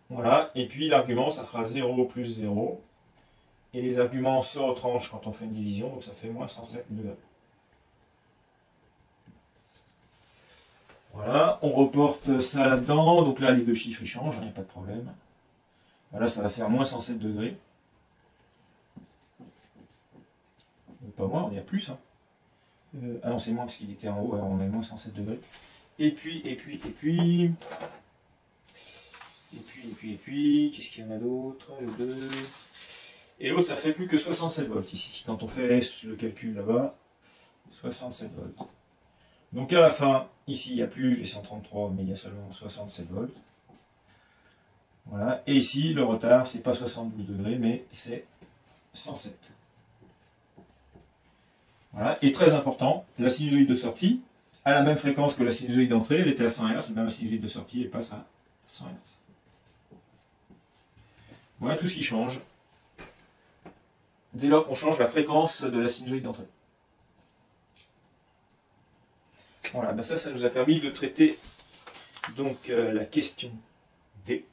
Voilà, et puis l'argument, ça fera 0 plus 0. Et les arguments se retranchent quand on fait une division, donc ça fait moins 107 degrés. Voilà, on reporte ça là-dedans. Donc là, les deux chiffres ils changent, il n'y a pas de problème. Voilà, ça va faire moins 107 degrés. Pas moins, on est à plus. Hein. Ah non, c'est moins parce qu'il était en haut, alors on a moins 107 degrés. Et puis, qu'est-ce qu'il y en a d'autre? Le 2. Et l'autre, ça fait plus que 67 volts ici. Quand on fait le calcul là-bas, 67 volts. Donc à la fin, ici, il n'y a plus les 133, mais il y a seulement 67 volts. Voilà. Et ici, le retard, c'est pas 72 degrés, mais c'est 107. Voilà. Et très important, la sinusoïde de sortie a la même fréquence que la sinusoïde d'entrée, elle était à 100 Hz, et bien la sinusoïde de sortie, elle passe à 100 Hz. Voilà tout ce qui change dès lors qu'on change la fréquence de la sinusoïde d'entrée. Voilà, ben ça nous a permis de traiter donc la question D.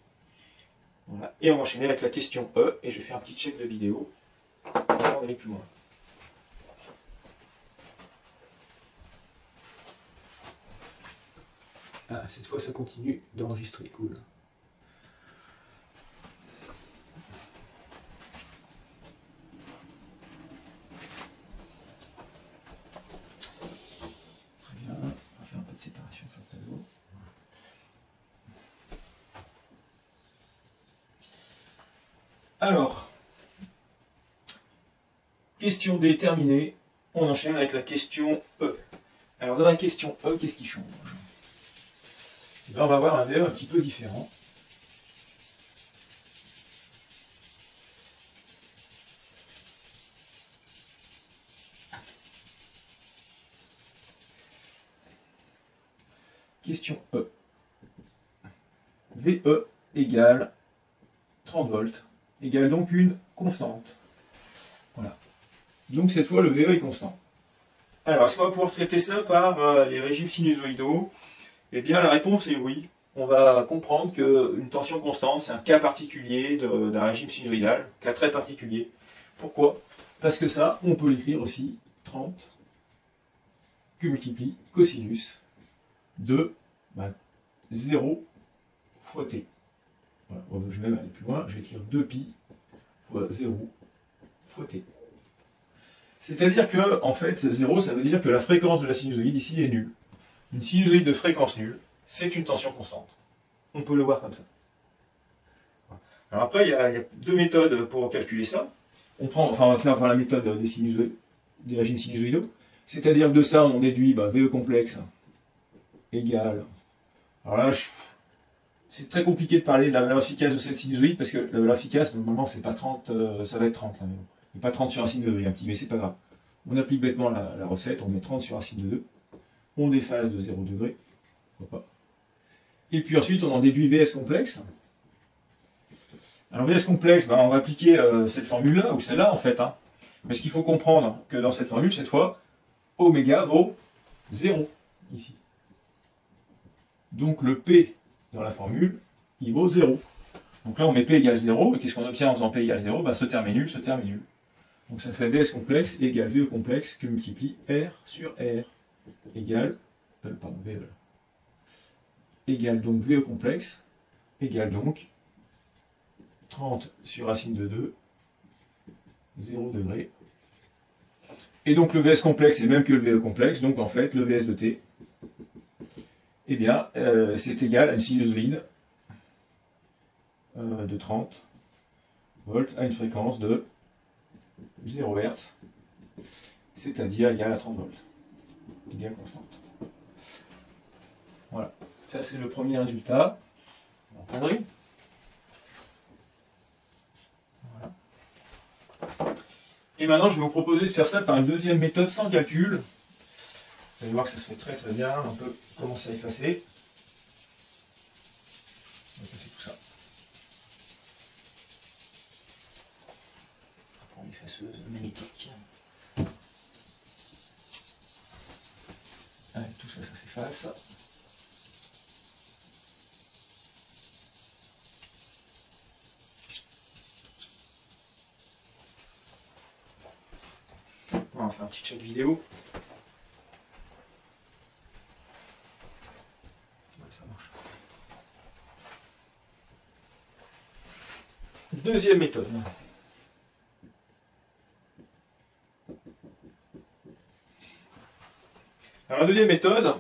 Voilà. Et on va enchaîner avec la question E, et je vais faire un petit check de vidéo avant d'aller plus loin. Ah, cette fois ça continue d'enregistrer, cool. Très bien, on va faire un peu de séparation sur le tableau. Alors, question D terminée, on enchaîne avec la question E. Alors dans la question E, qu'est-ce qui change? On va avoir un VE un petit peu différent. Question E. VE égale 30 volts, égale donc une constante. Voilà. Donc cette fois, le VE est constant. Alors, est-ce qu'on va pouvoir traiter ça par les régimes sinusoïdaux? Eh bien, la réponse est oui. On va comprendre qu'une tension constante, c'est un cas particulier d'un régime sinusoïdal, cas très particulier. Pourquoi? Parce que ça, on peut l'écrire aussi 30 que multiplie cosinus de 0 fois t. Voilà. Je vais même aller plus loin, je vais écrire 2pi fois 0 fois t. C'est-à-dire que, en fait, 0, ça veut dire que la fréquence de la sinusoïde ici est nulle. Une sinusoïde de fréquence nulle, c'est une tension constante. On peut le voir comme ça. Alors après, il y a deux méthodes pour calculer ça. On va faire par la méthode des régimes sinusoïdaux. C'est-à-dire que de ça, on déduit VE complexe égale. Alors là, c'est très compliqué de parler de la valeur efficace de cette sinusoïde, parce que la valeur efficace, normalement, c'est pas 30, ça va être 30 là, mais bon. Et pas 30 sur un signe de 2, il y a un petit, mais c'est pas grave. On applique bêtement la recette, on met 30 sur un signe de 2, on déphase de 0 degré, pourquoi pas. Et puis ensuite, on en déduit VS complexe. Alors VS complexe, on va appliquer cette formule-là, ou celle-là en fait. Hein. Mais ce qu'il faut comprendre, que dans cette formule, cette fois, oméga vaut 0, ici. Donc le P dans la formule, il vaut 0. Donc là, on met P égale 0, et qu'est-ce qu'on obtient en faisant P égale 0? Ce terme est nul, ce terme est nul. Donc ça fait VS complexe égale VE complexe que multiplie R sur R égale, VE. Égale donc VE complexe, égale donc 30 sur racine de 2, 0 degré. Et donc le VS complexe est même que le VE complexe, donc en fait le VS de T, eh bien c'est égal à une sinusoïde de 30 volts à une fréquence de 0 Hz, c'est-à-dire égale à 30 volts, égale constante. Voilà, ça c'est le premier résultat. Vous entendrez. Voilà. Et maintenant je vais vous proposer de faire ça par une deuxième méthode sans calcul. Vous allez voir que ça se fait très très bien, on peut commencer à effacer. On va effacer tout ça. Pour l'effaceuse magnétique. Allez, tout ça, ça s'efface. On va faire un petit check vidéo. Ça marche. Deuxième méthode. Alors la deuxième méthode,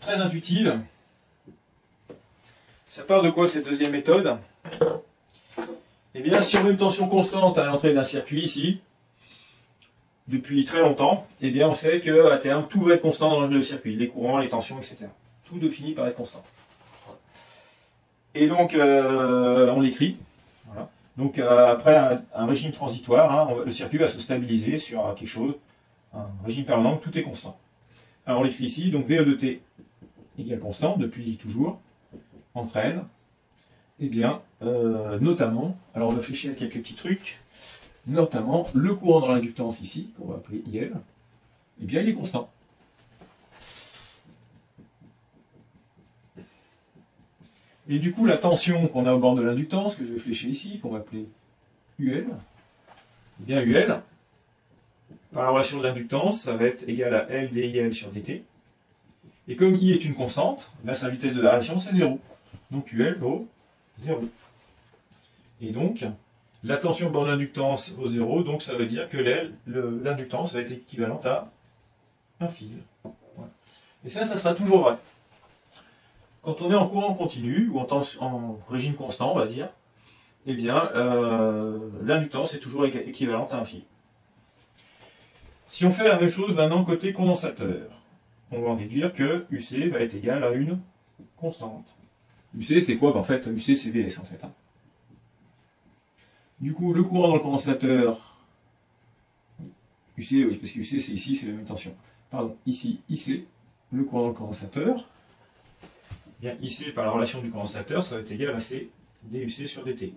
très intuitive. Ça part de quoi cette deuxième méthode? Eh bien, si on met une tension constante à l'entrée d'un circuit ici, depuis très longtemps, eh bien on sait qu'à terme, tout va être constant dans le circuit, les courants, les tensions, etc. Tout finit par être constant. Et donc, on l'écrit. Voilà. Donc, après un régime transitoire, hein, le circuit va se stabiliser sur quelque chose, un régime permanent, tout est constant. Alors, on l'écrit ici, donc VE de T égale constant, depuis toujours, entraîne, eh bien, notamment, alors on va réfléchir à quelques petits trucs, notamment le courant dans l'inductance ici, qu'on va appeler IL, eh bien il est constant. Et du coup la tension qu'on a au bord de l'inductance, que je vais flécher ici, qu'on va appeler UL, eh bien UL, par la relation de l'inductance, ça va être égal à L dIL sur dt. Et comme I est une constante, là sa vitesse de variation c'est 0. Donc UL vaut 0. Et donc, la tension au bord de l'inductance vaut 0, donc ça veut dire que l'inductance va être équivalente à un fil. Voilà. Et ça sera toujours vrai. Quand on est en courant continu, ou en régime constant, on va dire, eh bien, l'inductance est toujours équivalente à un fil. Si on fait la même chose maintenant côté condensateur, on va en déduire que UC va être égal à une constante. UC c'est quoi? En fait, UC c'est Vs en fait. Du coup, le courant dans le condensateur, UC, oui, parce que UC c'est ici, c'est la même tension. Pardon, ici, IC, le courant dans le condensateur. Bien, IC par la relation du condensateur, ça va être égal à C DUC sur DT.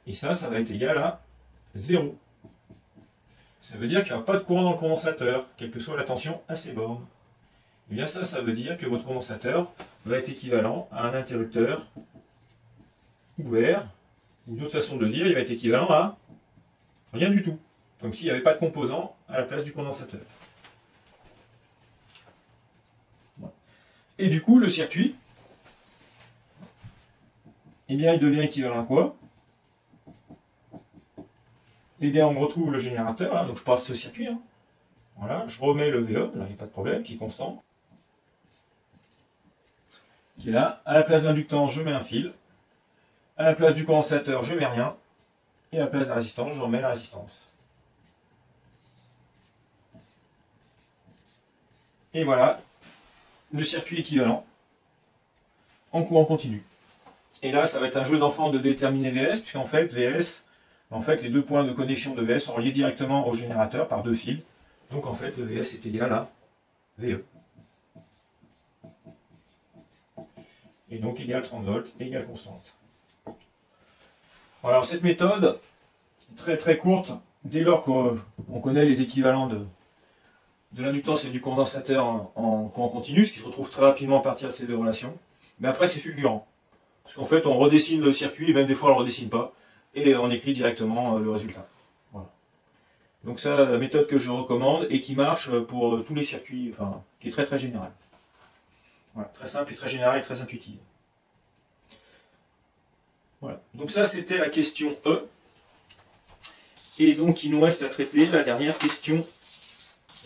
Et ça va être égal à 0. Ça veut dire qu'il n'y aura pas de courant dans le condensateur, quelle que soit la tension à ces bornes. Et bien ça veut dire que votre condensateur va être équivalent à un interrupteur ouvert, ou d'une autre façon de le dire, il va être équivalent à rien du tout, comme s'il n'y avait pas de composant à la place du condensateur. Et du coup, le circuit, eh bien, il devient équivalent à quoi? Eh bien, on retrouve le générateur, hein, donc je parle de ce circuit. Hein. Voilà, je remets le VE, là, il n'y a pas de problème, qui est constant. Qui est là. À la place de l'inductance, je mets un fil. À la place du condensateur, je mets rien. Et à la place de la résistance, je remets la résistance. Et voilà, le circuit équivalent en courant continu. Et là, ça va être un jeu d'enfant de déterminer VS, puisqu'en fait, VS, les deux points de connexion de VS sont reliés directement au générateur par deux fils. Donc en fait, le VS est égal à VE. Et donc égal 30 volts, égal constante. Voilà, alors cette méthode est très très courte, dès lors qu'on connaît les équivalents de l'inductance et du condensateur en courant continu, ce qui se retrouve très rapidement à partir de ces deux relations. Mais après, c'est fulgurant. Parce qu'en fait, on redessine le circuit, et même des fois, on ne le redessine pas, et on écrit directement le résultat. Voilà. Donc ça, la méthode que je recommande, et qui marche pour tous les circuits, enfin, qui est très très générale. Voilà, très simple et très générale et très intuitive. Voilà. Donc ça, c'était la question E. Et donc, il nous reste à traiter la dernière question,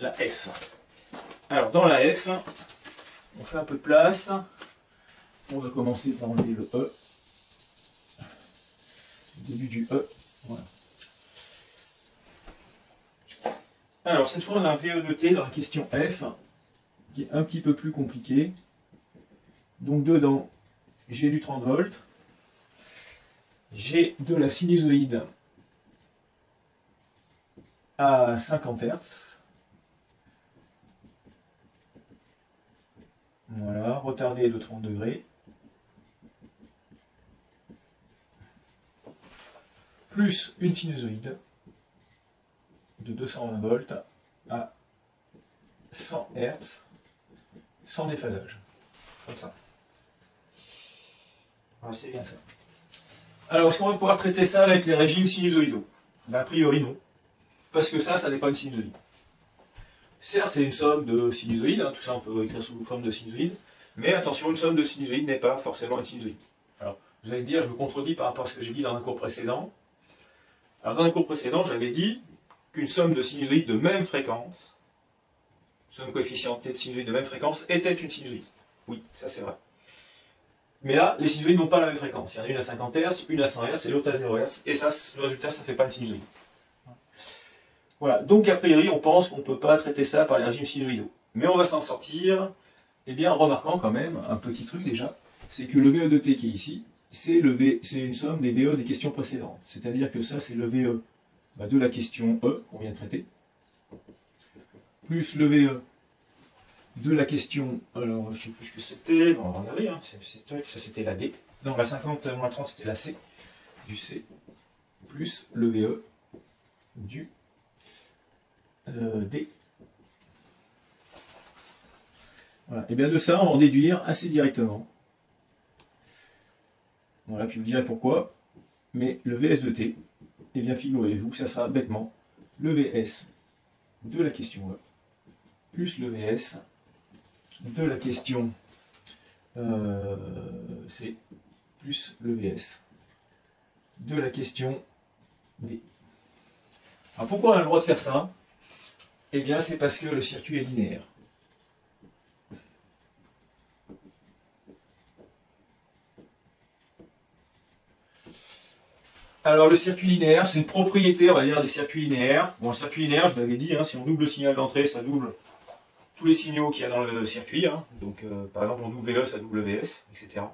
la F. Alors, dans la F, on fait un peu de place. On va commencer par enlever le E. début du E. Voilà. Alors, cette fois, on a un VE de T dans la question F, qui est un petit peu plus compliqué. Donc, dedans, j'ai du 30 volts. J'ai de la sinusoïde à 50 Hz. Voilà, retardé de 30 degrés. Plus une sinusoïde de 220 volts à 100 Hz sans déphasage. Comme ça. Voilà, c'est bien ça. Alors, est-ce qu'on va pouvoir traiter ça avec les régimes sinusoïdaux? Ben, a priori, non. Parce que ça n'est pas une sinusoïde. Certes, c'est une somme de sinusoïdes, hein, tout ça on peut écrire sous forme de sinusoïde, mais attention, une somme de sinusoïdes n'est pas forcément une sinusoïde. Alors, vous allez me dire, je me contredis par rapport à ce que j'ai dit dans un cours précédent. Alors, dans un cours précédent, j'avais dit qu'une somme de sinusoïdes de même fréquence, somme coefficientée de sinusoïdes de même fréquence, était une sinusoïde. Oui, ça c'est vrai. Mais là, les sinusoïdes n'ont pas la même fréquence. Il y en a une à 50 Hz, une à 100 Hz et l'autre à 0 Hz. Et ça, le résultat, ça ne fait pas une sinusoïde. Voilà, donc a priori, on pense qu'on ne peut pas traiter ça par les régimes sinusoïdaux. Mais on va s'en sortir, eh bien, en remarquant quand même un petit truc déjà, c'est que le VE de T qui est ici, c'est une somme des VE des questions précédentes. C'est-à-dire que ça, c'est le VE de la question E qu'on vient de traiter, plus le VE de la question, alors je ne sais plus ce que c'était, on va regarder, hein, ça c'était la D, non la 50-30 c'était la C, du C, plus le VE du D. Voilà, et bien de ça on va en déduire assez directement. Voilà, puis je vous dirai pourquoi, mais le VS de T, et bien figurez-vous que ça sera bêtement le VS de la question E, plus le VS de la question C, plus le VS de la question D. Alors pourquoi on a le droit de faire ça? Eh bien c'est parce que le circuit est linéaire. Alors le circuit linéaire, c'est une propriété, on va dire, des circuits linéaires. Bon, le circuit linéaire, je vous l'avais dit, hein, si on double le signal d'entrée, ça double tous les signaux qu'il y a dans le circuit. Hein. Donc par exemple, on double VE, ça double VS, etc.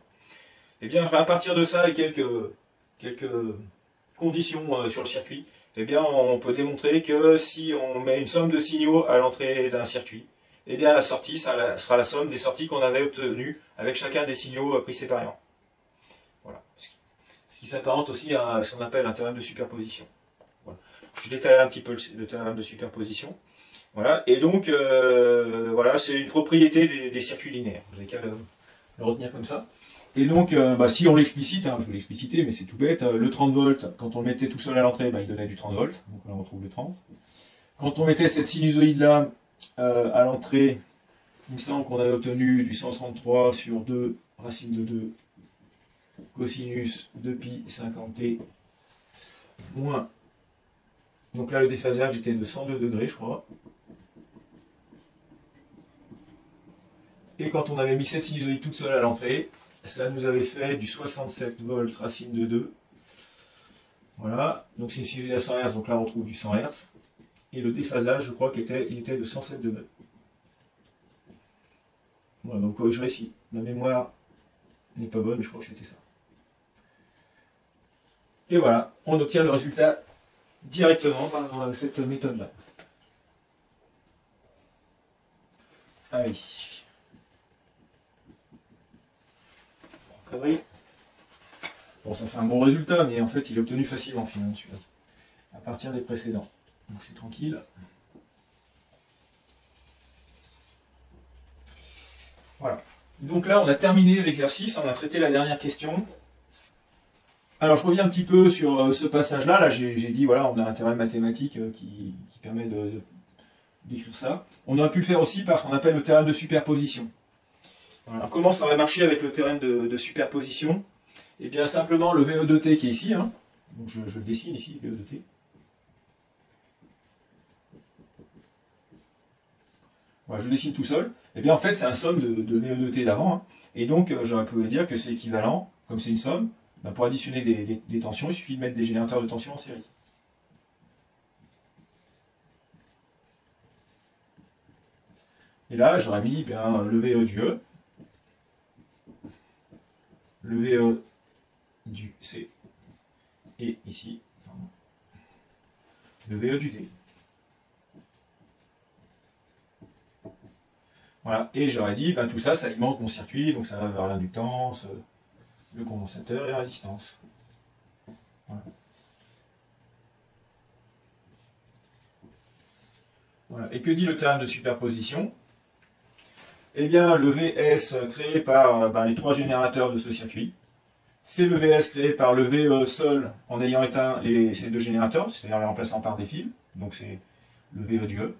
Eh bien, à partir de ça et quelques conditions sur le circuit, eh bien, on peut démontrer que si on met une somme de signaux à l'entrée d'un circuit, eh bien, la sortie, ça sera la somme des sorties qu'on avait obtenues avec chacun des signaux pris séparément. Voilà. Ce qui s'apparente aussi à ce qu'on appelle un théorème de superposition. Voilà. Je détaille un petit peu le théorème de superposition. Voilà. Et donc, voilà, c'est une propriété des circuits linéaires. Vous avez qu'à le retenir comme ça. Et donc, si on l'explicite, hein, je vais l'expliciter, mais c'est tout bête, le 30 volts, quand on le mettait tout seul à l'entrée, il donnait du 30 volts, donc là on retrouve le 30. Quand on mettait cette sinusoïde-là à l'entrée, il me semble qu'on avait obtenu du 133 sur 2 racine de 2 cosinus de pi 50t moins, donc là le déphasage était de 102 degrés, je crois. Et quand on avait mis cette sinusoïde toute seule à l'entrée, ça nous avait fait du 67 volts racine de 2. Voilà, donc c'est une sinusoïde à 100 Hz, donc là on retrouve du 100 Hz. Et le déphasage, je crois qu'il était de 107 degrés. Voilà, donc corrigerez si ma mémoire n'est pas bonne, mais je crois que c'était ça. Et voilà, on obtient le résultat directement par cette méthode-là. Allez. Bon, ça fait un bon résultat, mais en fait, il est obtenu facilement, finalement, celui-là, à partir des précédents. Donc, c'est tranquille. Voilà. Donc là, on a terminé l'exercice, on a traité la dernière question. Alors, je reviens un petit peu sur ce passage-là. Là, j'ai dit, voilà, on a un théorème mathématique qui permet d'écrire ça. On aurait pu le faire aussi par ce qu'on appelle le théorème de superposition. Alors, comment ça va marcher avec le théorème de superposition? Eh bien, simplement le VE de T qui est ici, hein. Donc je le dessine ici, VE de T. Voilà, je le dessine tout seul. Eh bien, en fait, c'est un somme de VE de T d'avant. Hein. Et donc, j'aurais pu dire que c'est équivalent, comme c'est une somme, Ben, pour additionner des tensions, il suffit de mettre des générateurs de tension en série. Et là, j'aurais mis bien, le VE du E, le VE du C, et ici, pardon, le VE du D. Voilà, et j'aurais dit, ben, tout ça, ça alimente mon circuit, donc ça va vers l'inductance, le condensateur et la résistance. Voilà. Voilà. Et que dit le théorème de superposition? Eh bien, le VS créé par ben, les trois générateurs de ce circuit, c'est le VS créé par le VE seul en ayant éteint ces deux générateurs, c'est-à-dire les remplaçant par des fils, donc c'est le VE du E,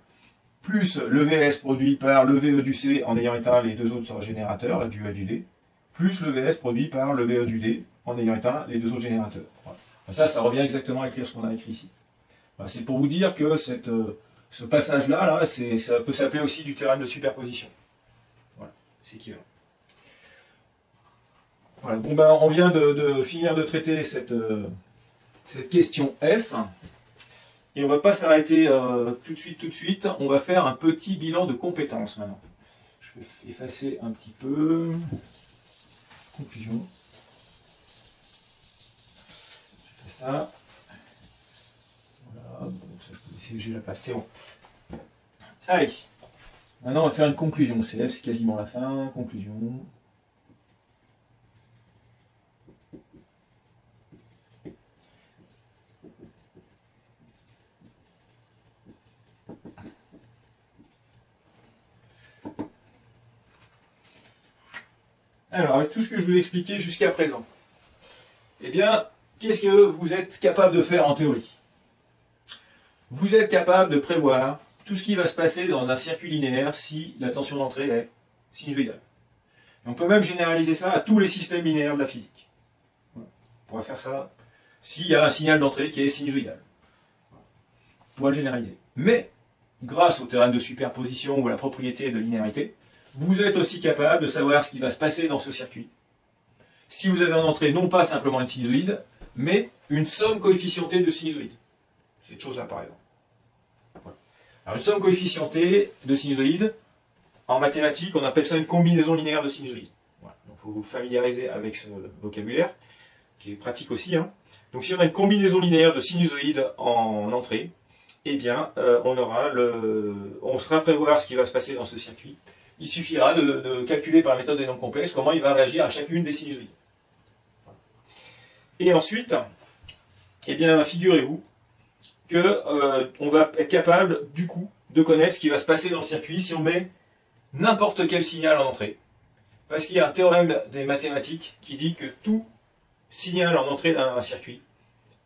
plus le VS produit par le VE du C en ayant éteint les deux autres générateurs, du E et du D, plus le VS produit par le VE du D en ayant éteint les deux autres générateurs. Voilà. Ça revient exactement à écrire ce qu'on a écrit ici. Voilà, c'est pour vous dire que ce passage-là, ça peut s'appeler aussi du théorème de superposition. Voilà, c'est équivalent. Voilà, bon ben, on vient de finir de traiter cette question F. Et on ne va pas s'arrêter tout de suite. On va faire un petit bilan de compétences maintenant. Je vais effacer un petit peu. Conclusion. Je fais ça. Voilà, bon, ça je peux essayer, j'ai la place, c'est bon. Allez, maintenant on va faire une conclusion. C'est quasiment la fin. Conclusion. Alors, avec tout ce que je vous ai expliqué jusqu'à présent, eh bien, qu'est-ce que vous êtes capable de faire en théorie? Vous êtes capable de prévoir tout ce qui va se passer dans un circuit linéaire si la tension d'entrée est sinusoïdale. On peut même généraliser ça à tous les systèmes linéaires de la physique. Voilà. On pourrait faire ça s'il y a un signal d'entrée qui est sinusoïdal. Voilà. On pourrait le généraliser. Mais, grâce au théorème de superposition ou à la propriété de linéarité, vous êtes aussi capable de savoir ce qui va se passer dans ce circuit. Si vous avez en entrée non pas simplement une sinusoïde, mais une somme coefficientée de sinusoïdes. Cette chose-là, par exemple. Voilà. Alors, une somme coefficientée de sinusoïdes, en mathématiques, on appelle ça une combinaison linéaire de sinusoïdes. Voilà. Donc, il faut vous familiariser avec ce vocabulaire, qui est pratique aussi. Hein. Donc, si on a une combinaison linéaire de sinusoïdes en entrée, eh bien, on saura prévoir ce qui va se passer dans ce circuit. Il suffira de calculer par la méthode des nombres complexes comment il va réagir à chacune des sinusoïdes. Et ensuite, eh bien, figurez-vous qu'on va être capable, du coup, de connaître ce qui va se passer dans le circuit si on met n'importe quel signal en entrée. Parce qu'il y a un théorème des mathématiques qui dit que tout signal en entrée d'un circuit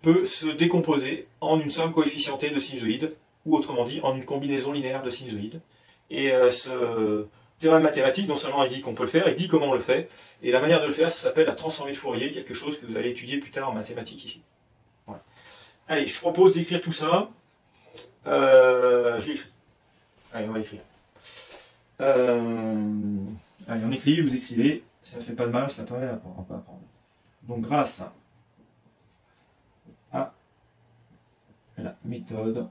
peut se décomposer en une somme coefficientée de sinusoïdes, ou autrement dit, en une combinaison linéaire de sinusoïdes. Et ce théorème mathématique, non seulement il dit qu'on peut le faire, il dit comment on le fait, et la manière de le faire, ça s'appelle la transformée de Fourier, quelque chose que vous allez étudier plus tard en mathématiques ici. Voilà. Allez, je propose d'écrire tout ça. Je l'écris. Allez, on va écrire. Allez, on écrit, vous écrivez, ça ne fait pas de mal, ça permet d'apprendre. Donc, grâce à la méthode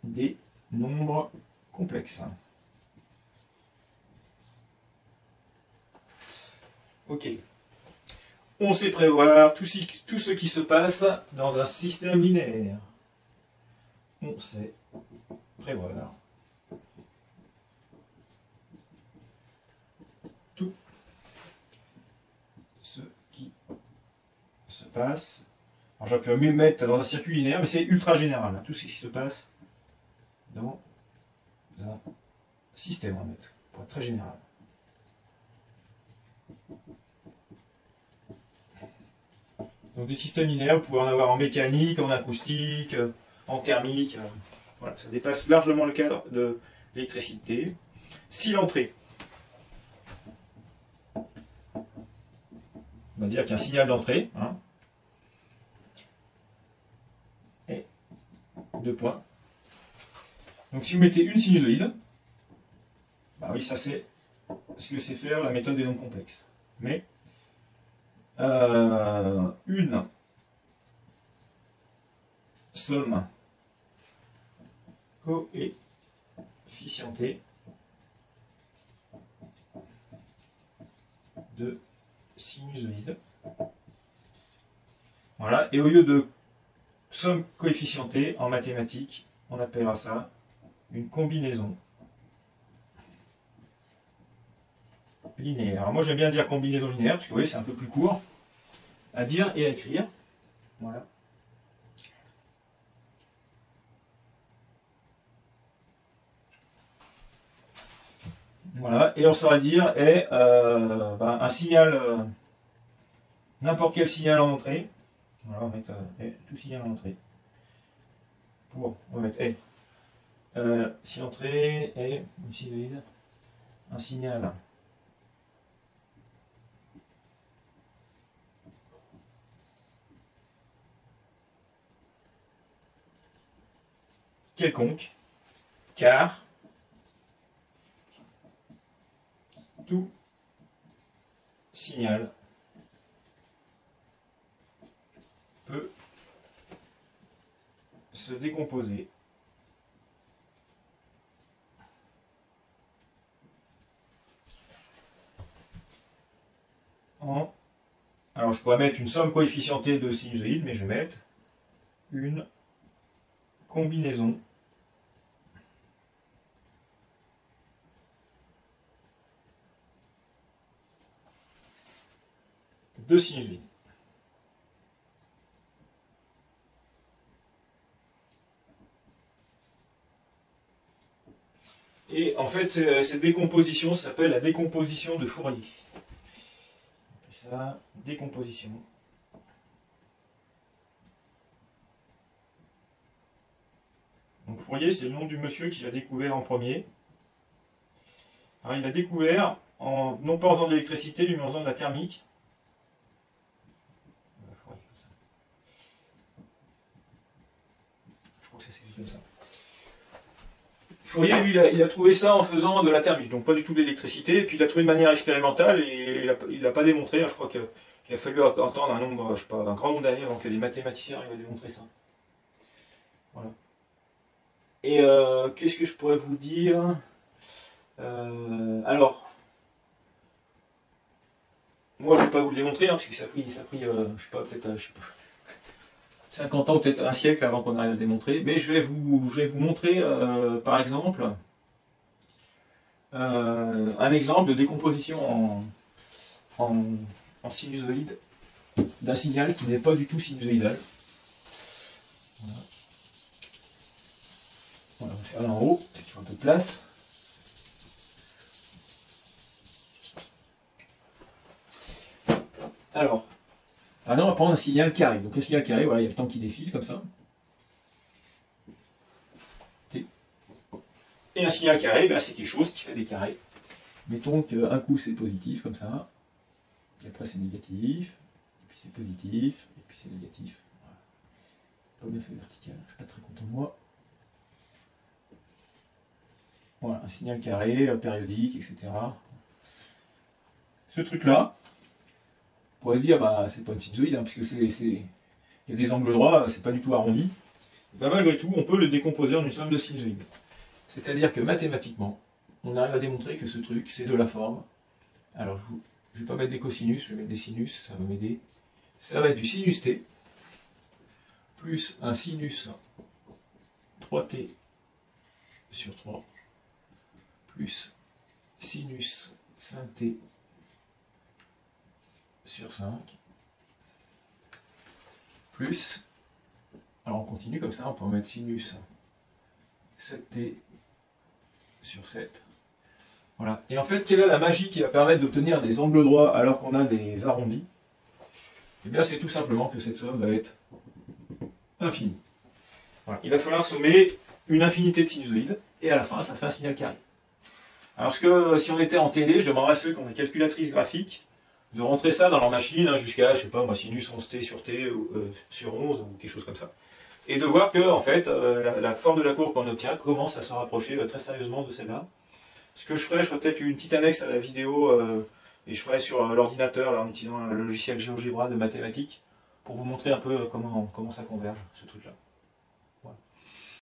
des nombres complexes. Ok. On sait prévoir tout ce qui se passe dans un système linéaire. On sait prévoir tout ce qui se passe. Alors j'aurais pu mieux mettre dans un circuit linéaire, mais c'est ultra général. Hein, tout ce qui se passe dans un système, en fait, pour être très général. Donc des systèmes linéaires, vous pouvez en avoir en mécanique, en acoustique, en thermique. Voilà, ça dépasse largement le cadre de l'électricité. Si l'entrée, on va dire qu'il y a un signal d'entrée, hein, et deux points. Donc si vous mettez une sinusoïde, bah oui, ça c'est ce que c'est faire la méthode des nombres complexes. Mais une somme coefficientée de sinusoïde. Voilà, et au lieu de somme coefficientée en mathématiques, on appellera ça une combinaison linéaire. Alors moi j'aime bien dire combinaison linéaire, parce que vous voyez c'est un peu plus court à dire et à écrire. Voilà. Voilà, et on saurait dire est un signal, n'importe quel signal en entrée. Voilà, on va mettre tout signal en entrée. On va mettre si entrée est une sinusoïde, un signal quelconque, car tout signal peut se décomposer en... Alors je pourrais mettre une somme coefficientée de sinusoïdes, mais je vais mettre une combinaison de sinusoïdes. Et en fait, cette décomposition s'appelle la décomposition de Fourier. Ça, décomposition. Donc Fourier, c'est le nom du monsieur qui l'a découvert en premier. Alors, il l'a découvert non pas en faisant de l'électricité, mais en faisant de la thermique. Je crois que ça s'écrit comme ça. Fourier, lui, il a trouvé ça en faisant de la thermique, donc pas du tout d'électricité, et puis il l'a trouvé de manière expérimentale, et il l'a pas démontré. Je crois qu'il a fallu attendre un nombre, je sais pas, un grand nombre d'années avant que les mathématiciens arrivent à démontrer ça. Voilà. Et qu'est-ce que je pourrais vous dire? Alors, moi je ne vais pas vous le démontrer, parce que ça a pris je sais pas, peut-être 50 ans, peut-être un siècle avant qu'on arrive à le démontrer. Mais je vais vous montrer, par exemple, un exemple de décomposition en sinusoïde d'un signal qui n'est pas du tout sinusoïdal. Voilà. Voilà, on va faire là en haut, peut-être qu'il faut un peu de place. Alors, maintenant on va prendre un signal carré. Donc un signal carré, voilà, il y a le temps qui défile comme ça. Et un signal carré, ben, c'est quelque chose qui fait des carrés. Mettons qu'un coup c'est positif comme ça, puis après c'est négatif, et puis c'est positif, et puis c'est négatif. Voilà. Pas bien fait vertical, je suis pas très content de moi. Voilà, un signal carré, périodique, etc. Ce truc-là, on pourrait se dire, bah, c'est pas une sinusoïde, hein, puisque il y a des angles droits, c'est pas du tout arrondi. Ben, malgré tout, on peut le décomposer en une somme de sinusoïdes. C'est-à-dire que mathématiquement, on arrive à démontrer que ce truc, c'est de la forme. Alors, je ne vais pas mettre des cosinus, je vais mettre des sinus, ça va m'aider. Ça va être du sinus t, plus un sinus 3t sur 3, plus sinus 5t sur 5, plus, alors on continue comme ça, on peut mettre sinus 7t sur 7. Voilà. Et en fait, quelle est la magie qui va permettre d'obtenir des angles droits alors qu'on a des arrondis? Eh bien, c'est tout simplement que cette somme va être infinie. Voilà. Il va falloir sommer une infinité de sinusoïdes, et à la fin, ça fait un signal carré. Alors que si on était en télé, je demanderais à ceux qui ont des calculatrices graphiques de rentrer ça dans leur machine, hein, jusqu'à, je sais pas, moi, sinus 11t sur t, sur 11, ou quelque chose comme ça. Et de voir que, en fait, la forme de la courbe qu'on obtient commence à se rapprocher très sérieusement de celle-là. Ce que je ferai peut-être une petite annexe à la vidéo Et je ferai sur l'ordinateur, en utilisant le logiciel GeoGebra de mathématiques, pour vous montrer un peu comment ça converge, ce truc-là.